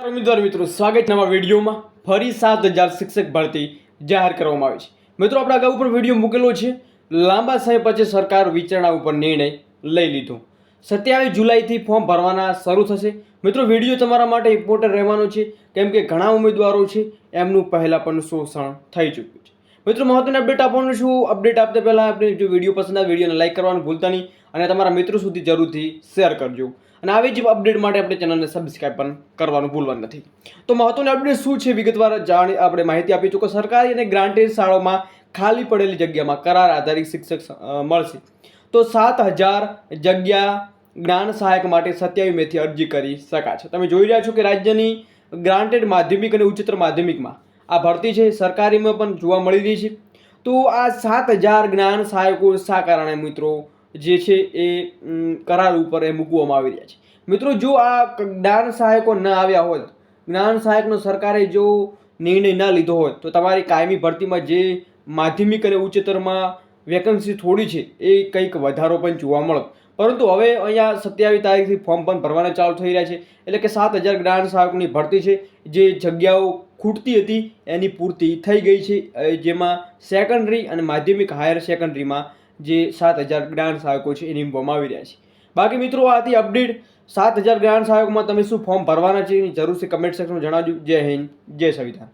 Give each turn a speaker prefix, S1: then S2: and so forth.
S1: ઉમેદવાર મિત્રો સ્વાગત નવા વિડીયોમાં ફરી 7000 શિક્ષક ભરતી જાહેર કરવામાં આવી છે। મિત્રો આપણે અગાઉ પણ વિડીયો મૂકેલો છે। લાંબા સમય પછી સરકાર વિચારણા ઉપર નિર્ણય લઈ લીધો। 27 જુલાઈથી ફોર્મ ભરવાના શરૂ થશે। મિત્રો વિડીયો તમારા માટે ઇમ્પોર્ટન્ટ રહેવાનો છે કેમ કે ઘણા ઉમેદવારો છે એમનું પહેલા પણ શોષણ થઈ ચૂક્યું છે। મિત્રો મહત્વની અપડેટ આપવાનું છું। અપડેટ આપતા પહેલા આપણે જો વિડીયો પસંદ આવે વિડીયોને લાઈક કરવાનું ભૂલતા નહીં અને તમારા મિત્રો સુધી જરૂરથી શેર કરજો અને આવી જ અપડેટ માટે આપણે ચેનલને સબસ્ક્રાઇબ પણ કરવાનું ભૂલવાનું નથી। તો મહત્વની અપડેટ શું છે વિગતવાર આપણે માહિતી આપીશું કે સરકારી અને ગ્રાન્ટેડ શાળાઓમાં ખાલી પડેલી જગ્યામાં કરાર આધારિત શિક્ષક મળશે। તો 7000 જગ્યા જ્ઞાન સહાયક માટે 27 મેથી અરજી કરી શકાશે। તમે જોઈ રહ્યા છો કે રાજ્યની ગ્રાન્ટેડ માધ્યમિક અને ઉચ્ચતર માધ્યમિકમાં આ ભરતી છે સરકારીમાં પણ જોવા મળી રહી છે। તો આ 7000 જ્ઞાન સહાયકો શા કારણે મિત્રો જે છે એ કરાર ઉપર એ મૂકવામાં આવી રહ્યા છે। મિત્રો જો આ જ્ઞાન સહાયકો ન આવ્યા હોત, જ્ઞાન સહાયકનો સરકારે જો નિર્ણય ન લીધો હોત તો તમારી કાયમી ભરતીમાં જે માધ્યમિક અને ઉચ્ચતરમાં વેકન્સી થોડી છે એ કંઈક વધારો પણ જોવા મળત। પરંતુ હવે અહીંયા 27 તારીખથી ફોર્મ પણ ભરવાના ચાલુ થઈ રહ્યા છે। એટલે કે 7000 જ્ઞાન સહાયકોની ભરતી છે, જે જગ્યાઓ ખૂટતી હતી એની પૂર્તિ થઈ ગઈ છે। જેમાં સેકન્ડરી અને માધ્યમિક હાયર સેકન્ડરીમાં જે 7000 જ્ઞાન સહાયકો છે એ નીમવામાં આવી રહ્યા છે। બાકી મિત્રો આ હતી અપડેટ। 7000 જ્ઞાન સહાયકોમાં તમે શું ફોર્મ ભરવાના છે એની જરૂર છે કમેન્ટ સેક્શનમાં જણાવજો। જય હિન્દ, જય સંવિધાન।